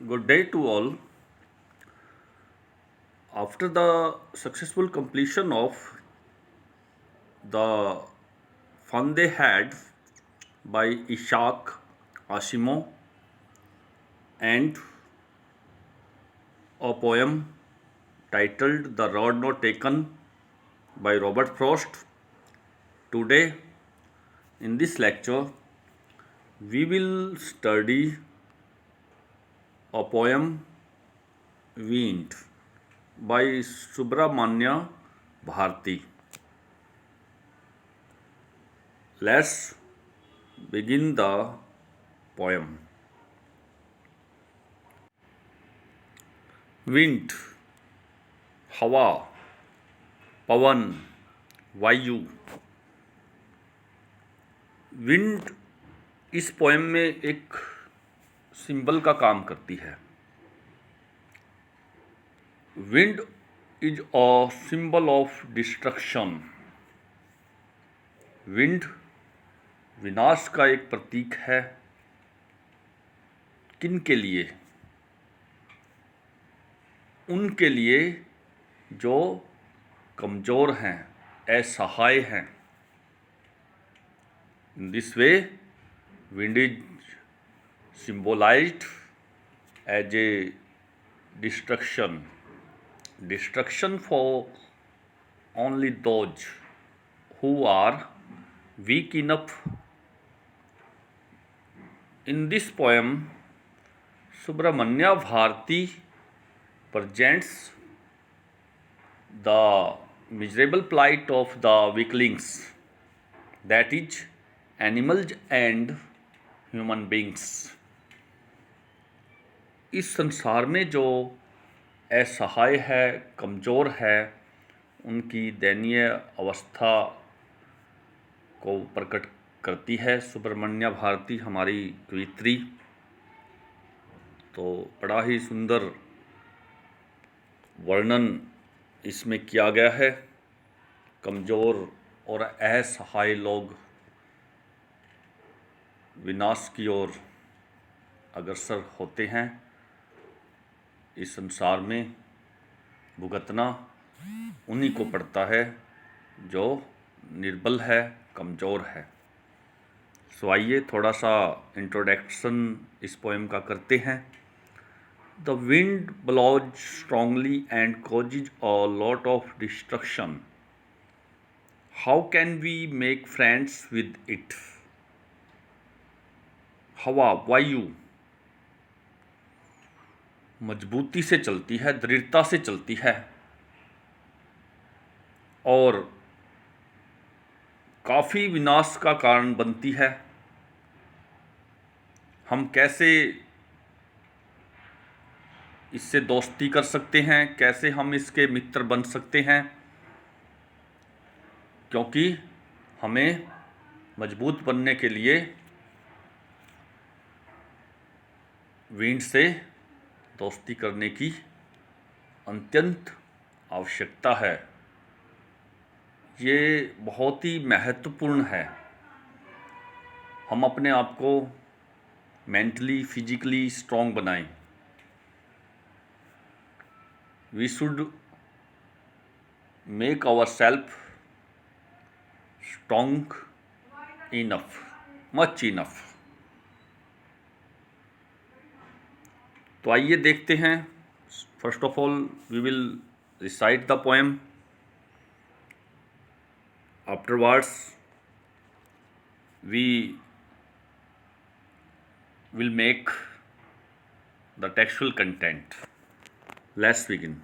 Good day to all. After the successful completion of the fun they had by Ishaq Asimov and a poem titled The Road Not Taken by Robert Frost, today in this lecture we will study a poem Wind by Subramanya Bharti. Let's begin the poem. Wind, हवा, पवन, वायु। Wind इस poem में एक symbol का काम करती है। Wind is a symbol of destruction. Wind विनाश का एक प्रतीक है। किन के लिए? उनके लिए जो कमज़ोर हैं, असहाय हैं। In this way wind is symbolized as a destruction for only those who are weak enough. In this poem, Subramanya Bharti presents the miserable plight of the weaklings, that is, animals and human beings. इस संसार में जो असहाय है, कमज़ोर है, उनकी दयनीय अवस्था को प्रकट करती है सुब्रमण्य भारती, हमारी कवियत्री। तो बड़ा ही सुंदर वर्णन इसमें किया गया है। कमज़ोर और असहाय लोग विनाश की ओर अग्रसर होते हैं। इस संसार में भुगतना उन्हीं को पड़ता है जो निर्बल है, कमज़ोर है। सो आइए थोड़ा सा इंट्रोडक्शन इस पोएम का करते हैं। The wind blows strongly and causes a lot of destruction. How can we make friends with it? हवा, वायु मजबूती से चलती है, दृढ़ता से चलती है और काफ़ी विनाश का कारण बनती है। हम कैसे इससे दोस्ती कर सकते हैं, कैसे हम इसके मित्र बन सकते हैं? क्योंकि हमें मजबूत बनने के लिए विंड से दोस्ती करने की अत्यंत आवश्यकता है। ये बहुत ही महत्वपूर्ण है। हम अपने आप को मेंटली, फिजिकली स्ट्रॉन्ग बनाएं। We should make our self strong enough, much enough. तो आइए देखते हैं। First of all we will recite the poem. Afterwards we will make the textual content. Let's begin.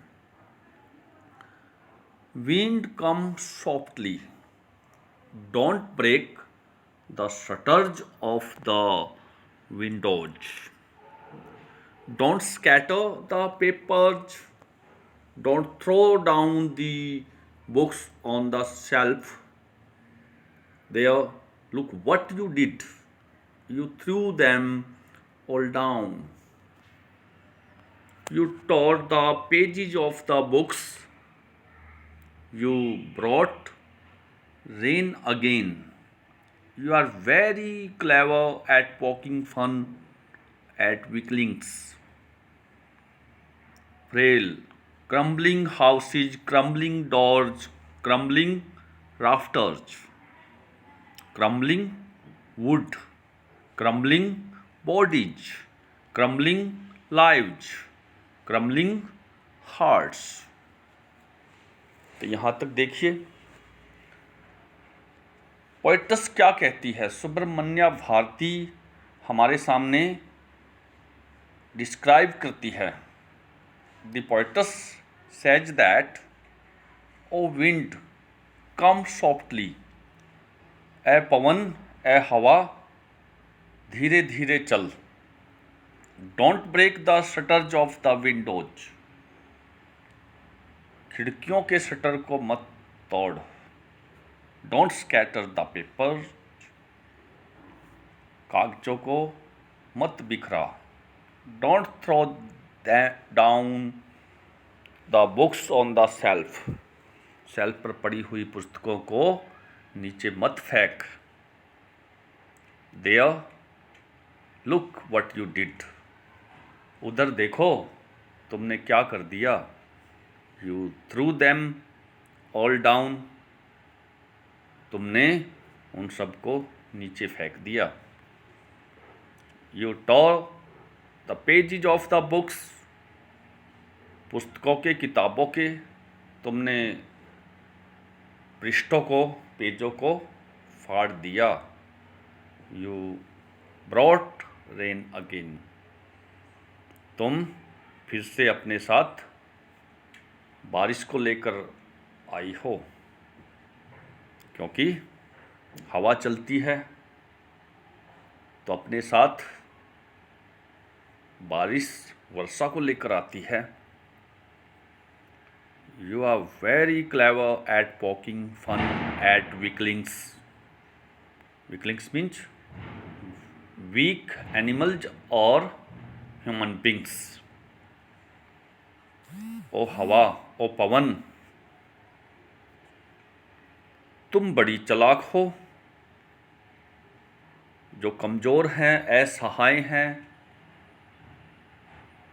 Wind comes softly. Don't break the shutters of the windows. Don't scatter the papers. Don't throw down the books on the shelf. There, look what you did. You threw them all down. You tore the pages of the books. You brought rain again. You are very clever at poking fun at weaklings. frail, crumbling houses, crumbling doors, crumbling rafters, crumbling wood, crumbling bodies, crumbling lives, crumbling hearts। तो यहाँ तक देखिए poets क्या कहती है। सुब्रमण्या भारती हमारे सामने describe करती है। The poets says that O wind come softly, ए पवन ए हवा धीरे धीरे चल, don't break the shutters of the windows, खिड़कियों के शटर को मत तोड़, डोंट स्कैटर द पेपर, कागजों को मत बिखरा, don't throw down the books on the self, shelf पर पड़ी हुई पुस्तकों को नीचे मत फेंक, there look what you did, उधर देखो तुमने क्या कर दिया, you threw them all down, तुमने उन सबको नीचे फेंक दिया, you tore the pages of the books, पुस्तकों के किताबों के तुमने पृष्ठों को पेजों को फाड़ दिया, यू ब्रॉट रेन अगेन, तुम फिर से अपने साथ बारिश को लेकर आई हो, क्योंकि हवा चलती है तो अपने साथ बारिश वर्षा को लेकर आती है। You are very clever at poking fun at weaklings. Weaklings means weak animals or human beings. ओ हवा, ओ पवन, तुम बड़ी चालाक हो, जो कमज़ोर हैं, असहाय हैं,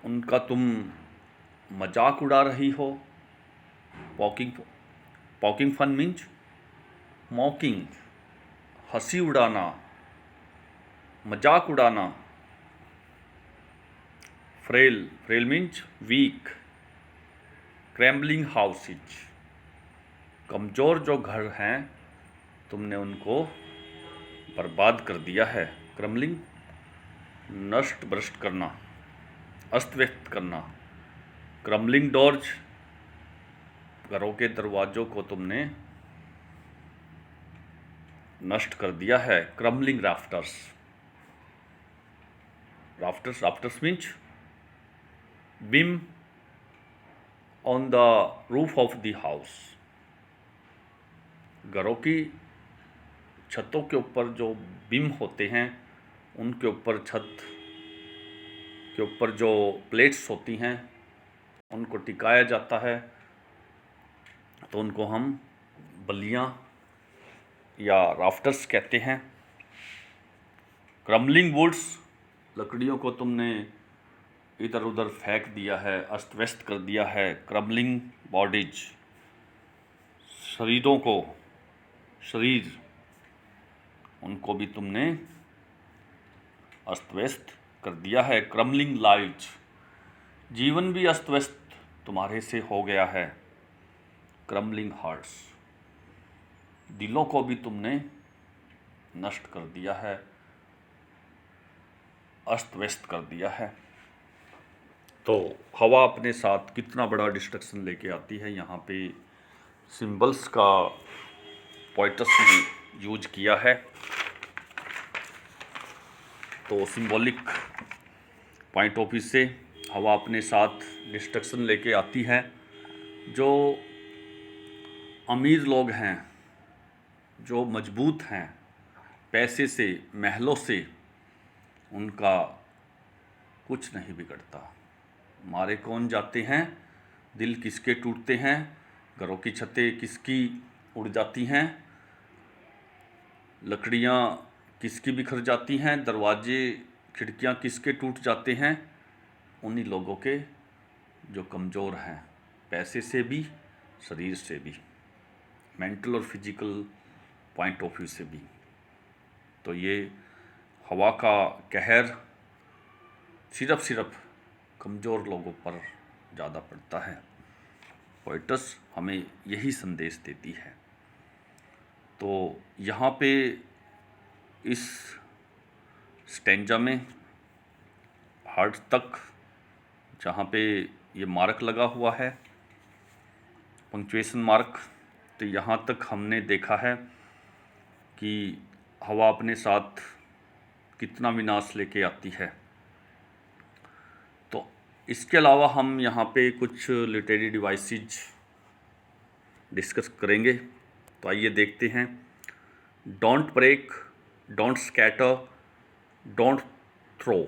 उनका तुम मजाक उड़ा रही हो। पॉकिंग फन मीन्स मॉकिंग, हंसी उड़ाना, मजाक उड़ाना। फ्रेल मीन्स वीक, क्रैम्बलिंग हाउसेज, कमज़ोर जो घर हैं तुमने उनको बर्बाद कर दिया है। क्रम्बलिंग नष्ट भ्रष्ट करना, अस्त व्यस्त करना। क्रम्बलिंग डोर्स, घरों के दरवाजों को तुमने नष्ट कर दिया है। Crumbling rafters, rafters means beam on the roof of the house, घरों की छतों के ऊपर जो बीम होते हैं उनके ऊपर, छत के ऊपर जो प्लेट्स होती हैं उनको टिकाया जाता है, तो उनको हम बल्लियाँ या राफ्टर्स कहते हैं। क्रम्बलिंग वुड्स, लकड़ियों को तुमने इधर उधर फेंक दिया है, अस्त व्यस्त कर दिया है। क्रम्बलिंग बॉडीज, शरीरों को, शरीर उनको भी तुमने अस्त व्यस्त कर दिया है। क्रम्बलिंग लाइव्स, जीवन भी अस्त व्यस्त तुम्हारे से हो गया है। क्रम्बलिंग हार्ट्स, दिलों को भी तुमने नष्ट कर दिया है, अस्त व्यस्त कर दिया है। तो हवा अपने साथ कितना बड़ा डिस्ट्रक्शन लेके आती है, यहाँ पे सिंबल्स का पोएटस ने यूज किया है। तो सिंबॉलिक पॉइंट ऑफ व्यू से हवा अपने साथ डिस्ट्रक्शन लेके आती है। जो अमीर लोग हैं, जो मजबूत हैं पैसे से, महलों से, उनका कुछ नहीं बिगड़ता। मारे कौन जाते हैं, दिल किसके टूटते हैं, घरों की छतें किसकी उड़ जाती हैं, लकड़ियाँ किसकी बिखर जाती हैं, दरवाजे खिड़कियाँ किसके टूट जाते हैं, उन्हीं लोगों के जो कमज़ोर हैं, पैसे से भी, शरीर से भी, मेंटल और फिजिकल पॉइंट ऑफ व्यू से भी। तो ये हवा का कहर सिर्फ कमज़ोर लोगों पर ज़्यादा पड़ता है। पोएटस हमें यही संदेश देती है। तो यहाँ पे इस स्टैंजा में हार्ट तक जहाँ पे ये मार्क लगा हुआ है, पंक्चुएशन मार्क, तो यहाँ तक हमने देखा है कि हवा अपने साथ कितना विनाश लेके आती है। तो इसके अलावा हम यहाँ पे कुछ लिटरेरी डिवाइसेज डिस्कस करेंगे। तो आइए देखते हैं। Don't break, don't scatter, don't throw.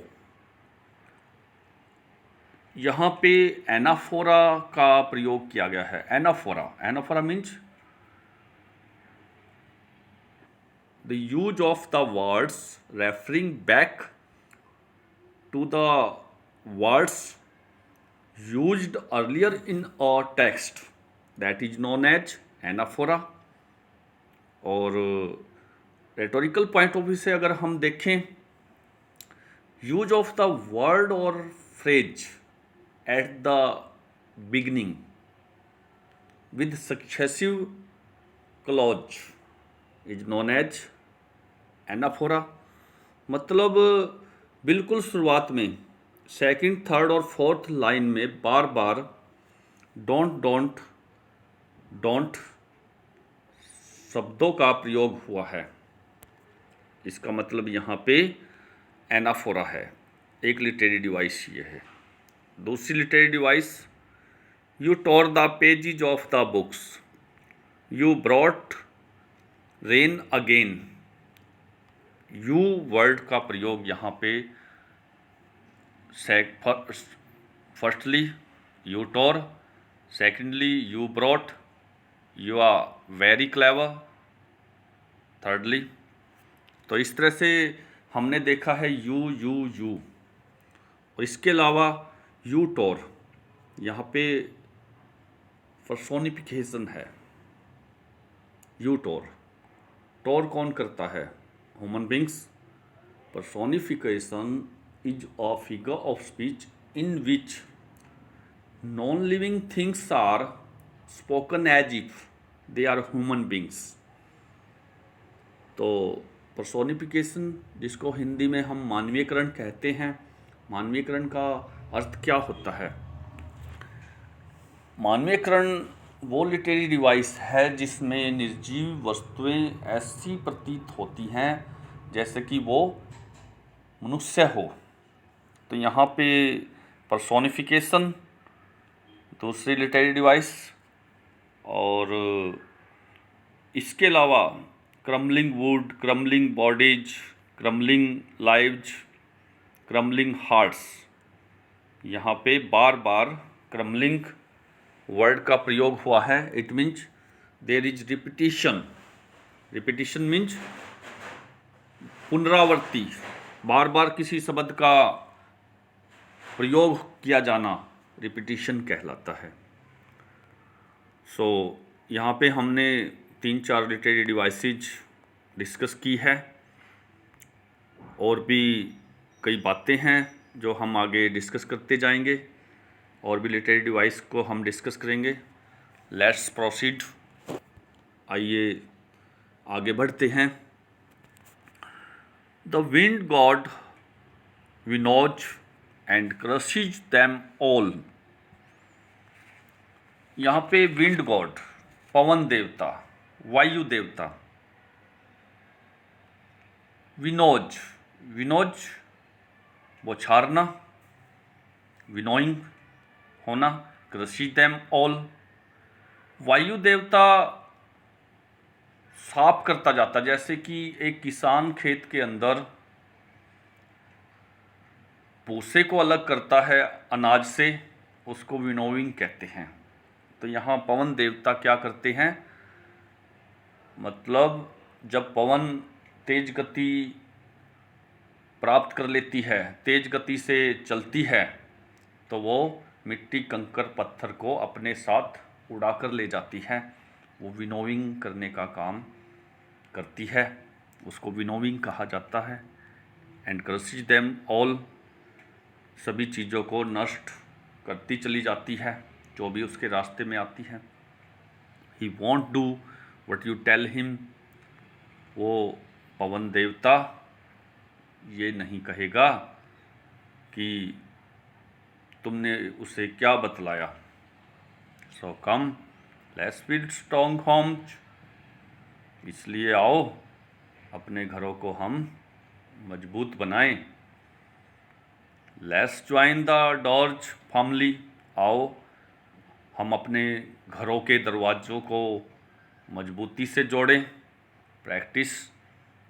यहाँ पे एनाफोरा का प्रयोग किया गया है। Anaphora means the use of the words referring back to the words used earlier in a text, that is known as anaphora। और रेटोरिकल पॉइंट ऑफ व्यू से अगर हम देखें, यूज ऑफ द वर्ड और phrase at the beginning with successive clause is known as anaphora. मतलब बिल्कुल शुरुआत में सेकंड, थर्ड और फोर्थ लाइन में बार बार डोंट शब्दों का प्रयोग हुआ है। इसका मतलब यहाँ पे एनाफोरा है। एक लिटरेरी डिवाइस ये है। दूसरी literary device, you tore the pages of the books, you brought rain again. You word का प्रयोग यहाँ पे firstly you tore, secondly you brought, you are very clever, thirdly. तो इस तरह से हमने देखा है यू। और इसके अलावा यू टोर, यहाँ पे पर्सोनिफिकेशन है। यू टोर कौन करता है? Human beings. personification is a figure of speech in which non-living things are spoken as if they are human beings। तो personification, जिसको हिंदी में हम मानवीयकरण कहते हैं, मानवीयकरण का अर्थ क्या होता है? मानवीयकरण वो लिटरेरी डिवाइस है जिसमें निर्जीव वस्तुएं ऐसी प्रतीत होती हैं जैसे कि वो मनुष्य हो। तो यहाँ पे पर्सोनिफिकेशन दूसरी लिटरेरी डिवाइस। और इसके अलावा crumbling would, crumbling bodies, crumbling lives, crumbling hearts. यहाँ पे बार बार क्रम्बलिंग वर्ड का प्रयोग हुआ है। It means there is repetition means पुनरावृत्ति, बार बार किसी शब्द का प्रयोग किया जाना रिपीटिशन कहलाता है। सो यहाँ पे हमने 3-4 लिटरेरी डिवाइसेज डिस्कस की है। और भी कई बातें हैं जो हम आगे डिस्कस करते जाएंगे। और भी लिटरेरी डिवाइस को हम डिस्कस करेंगे। Let's proceed. आइए आगे बढ़ते हैं। The wind god winnows and crushes them all। यहाँ पे विंड गॉड, पवन देवता, वायु देवता। विनोज बौछारना, विनोइंग होना, क्रशिज देम ऑल। वायु देवता साफ करता जाता, जैसे कि एक किसान खेत के अंदर भूसे को अलग करता है अनाज से, उसको विनोइंग कहते हैं। तो यहाँ पवन देवता क्या करते हैं? मतलब जब पवन तेज गति प्राप्त कर लेती है, तेज गति से चलती है, तो वो मिट्टी कंकर पत्थर को अपने साथ उड़ा कर ले जाती है, वो विनोविंग करने का काम करती है, उसको विनोविंग कहा जाता है। एंड क्रशिज देम ऑल, सभी चीज़ों को नष्ट करती चली जाती है जो भी उसके रास्ते में आती है। He won't do what you tell him, वो पवन देवता ये नहीं कहेगा कि तुमने उसे क्या बतलाया। So come let's build strong homes, इसलिए आओ अपने घरों को हम मजबूत बनाएं। Let's join the doors firmly, आओ हम अपने घरों के दरवाज़ों को मजबूती से जोड़ें। Practice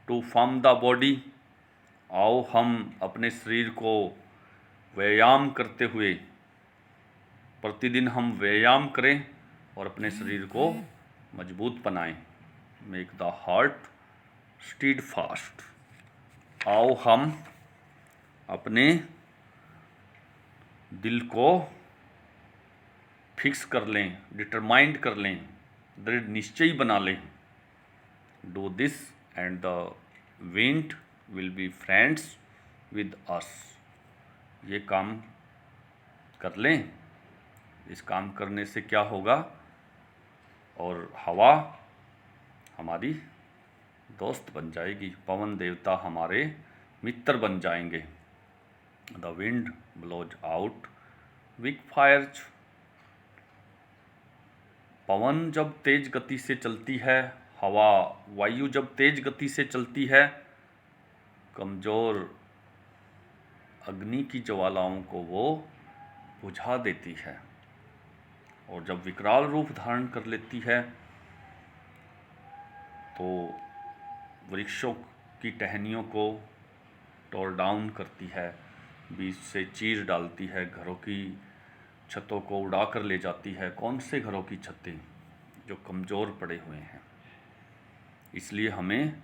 to firm the body, आओ हम अपने शरीर को व्यायाम करते हुए प्रतिदिन हम व्यायाम करें और अपने शरीर को मजबूत बनाएं। Make the heart stead fast, आओ हम अपने दिल को फिक्स कर लें, डिटरमाइंड कर लें, दृढ़ निश्चयी बना लें। Do this and the wind will be friends with us, ये काम कर लें, इस काम करने से क्या होगा, और हवा हमारी दोस्त बन जाएगी, पवन देवता हमारे मित्र बन जाएंगे। The wind blows out weak fires, पवन जब तेज गति से चलती है, हवा वायु जब तेज गति से चलती है, कमज़ोर अग्नि की ज्वालाओं को वो बुझा देती है। और जब विकराल रूप धारण कर लेती है तो वृक्षों की टहनियों को टोर डाउन करती है, बीच से चीर डालती है, घरों की छतों को उड़ा कर ले जाती है। कौन से घरों की छतें? जो कमज़ोर पड़े हुए हैं। इसलिए हमें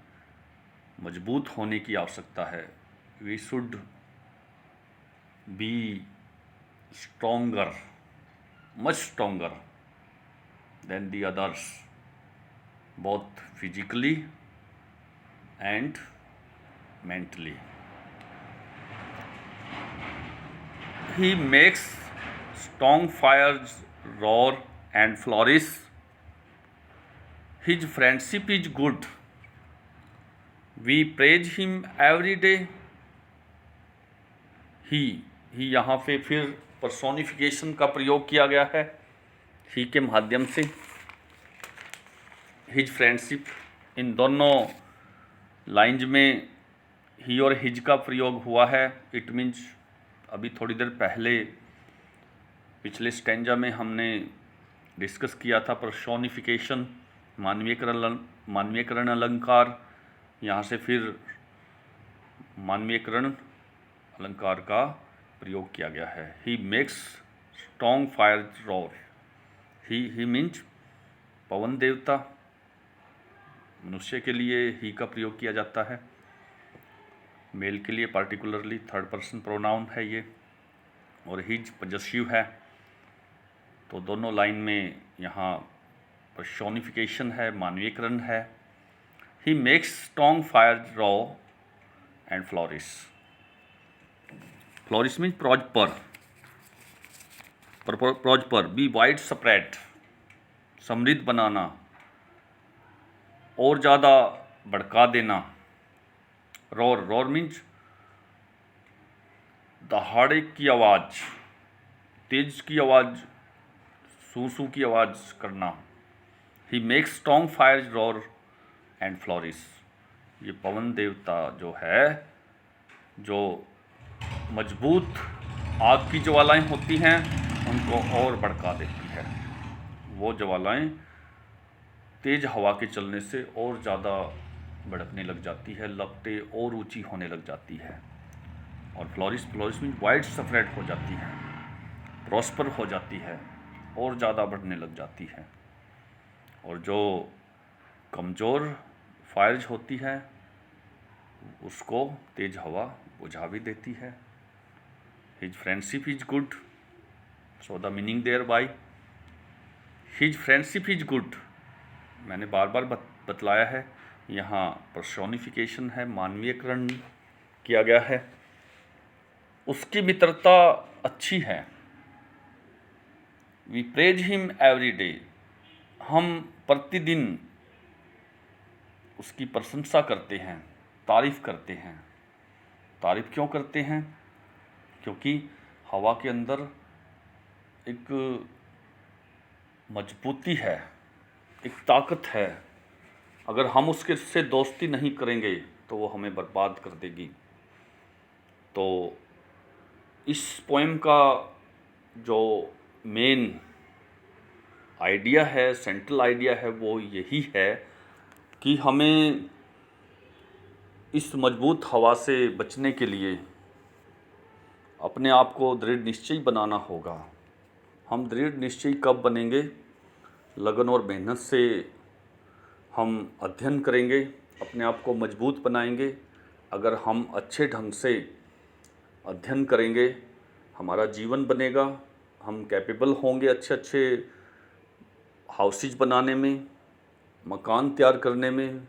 मजबूत होने की आवश्यकता है। We should be stronger, much stronger than the others, both physically and mentally. He makes strong fires roar and flourish. His friendship is good. We praise him every day. ही यहाँ पे फिर पर्सोनिफिकेशन का प्रयोग किया गया है, ही के माध्यम से। हिज फ्रेंडशिप, इन दोनों लाइंज में ही और हिज का प्रयोग हुआ है। इट मीन्स अभी थोड़ी देर पहले पिछले स्टैंजा में हमने डिस्कस किया था पर्सोनिफिकेशन, मानवीयकरण अलंकार। यहाँ से फिर मानवीयकरण अलंकार का प्रयोग किया गया है। He makes strong fire roar, he means Pavan देवता। मनुष्य के लिए ही का प्रयोग किया जाता है, मेल के लिए पार्टिकुलरली थर्ड पर्सन प्रोनाउन है ये, और हिज पजेसिव है। तो दोनों लाइन में यहाँ पर्सोनिफिकेशन है, मानवीयकरण है। He makes strong fire roar and flourish. Flourish means prosper, be wide spread, समृद्ध बनाना, और ज़्यादा भड़का देना। रोर मीन्स दहाड़े की आवाज़, तेज की आवाज़, सू की आवाज़ करना। ही makes strong fire roar and flourish. ये पवन देवता जो है, जो मजबूत आग की ज्वालाएं होती हैं उनको और भड़का देती है। वो ज्वालाएं तेज हवा के चलने से और ज़्यादा भड़कने लग जाती है, लपटें और ऊंची होने लग जाती है। और फ्लोरिश मीन्स वाइड स्प्रेड हो जाती है, प्रॉस्पर हो जाती है, और ज़्यादा बढ़ने लग जाती है। और जो कमज़ोर फायर्स होती है उसको तेज हवा बुझा भी देती है। His friendship is good, so the meaning thereby his friendship is good, मैंने बार बार बतलाया है, यहाँ पर्सोनिफिकेशन है, मानवीयकरण किया गया है। उसकी मित्रता अच्छी है। We praise him every day, हम प्रतिदिन उसकी प्रशंसा करते हैं, तारीफ़ करते हैं। तारीफ़ क्यों करते हैं? क्योंकि हवा के अंदर एक मजबूती है, एक ताकत है। अगर हम उसके से दोस्ती नहीं करेंगे तो वो हमें बर्बाद कर देगी। तो इस पोएम का जो मेन आइडिया है, सेंट्रल आइडिया है, वो यही है कि हमें इस मजबूत हवा से बचने के लिए अपने आप को दृढ़ निश्चयी बनाना होगा। हम दृढ़ निश्चयी कब बनेंगे? लगन और मेहनत से हम अध्ययन करेंगे, अपने आप को मजबूत बनाएंगे। अगर हम अच्छे ढंग से अध्ययन करेंगे, हमारा जीवन बनेगा, हम कैपेबल होंगे अच्छे अच्छे हाउसेज बनाने में, मकान तैयार करने में,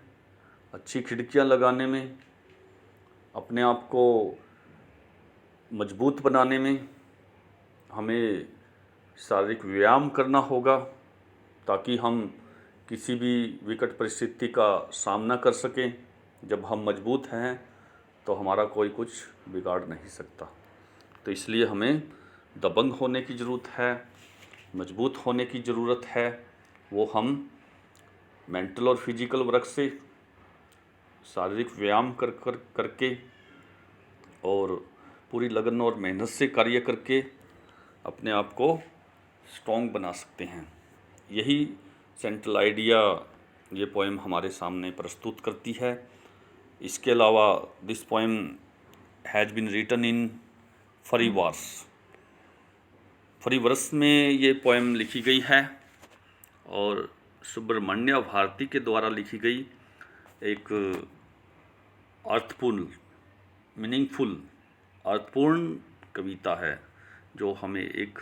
अच्छी खिड़कियां लगाने में, अपने आप को मजबूत बनाने में। हमें शारीरिक व्यायाम करना होगा ताकि हम किसी भी विकट परिस्थिति का सामना कर सकें। जब हम मजबूत हैं तो हमारा कोई कुछ बिगाड़ नहीं सकता। तो इसलिए हमें दबंग होने की ज़रूरत है, मजबूत होने की ज़रूरत है। वो हम मेंटल और फिजिकल वर्क से, शारीरिक व्यायाम करके और पूरी लगन और मेहनत से कार्य करके अपने आप को स्ट्रॉन्ग बना सकते हैं। यही सेंट्रल आइडिया ये पोएम हमारे सामने प्रस्तुत करती है। इसके अलावा this poem has been written in free verse. फरी वर्स में ये पोएम लिखी गई है और सुब्रमण्य भारती के द्वारा लिखी गई एक अर्थपूर्ण, मीनिंगफुल, अर्थपूर्ण कविता है जो हमें एक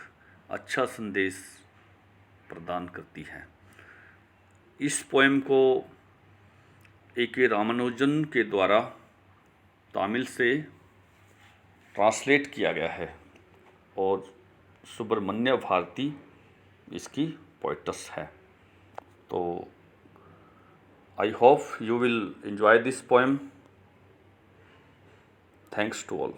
अच्छा संदेश प्रदान करती है। इस पोएम को A.K. रामानुजन के द्वारा तमिल से ट्रांसलेट किया गया है और सुब्रमण्य भारती इसकी पोएटस है। तो I hope you will enjoy this poem. Thanks to all.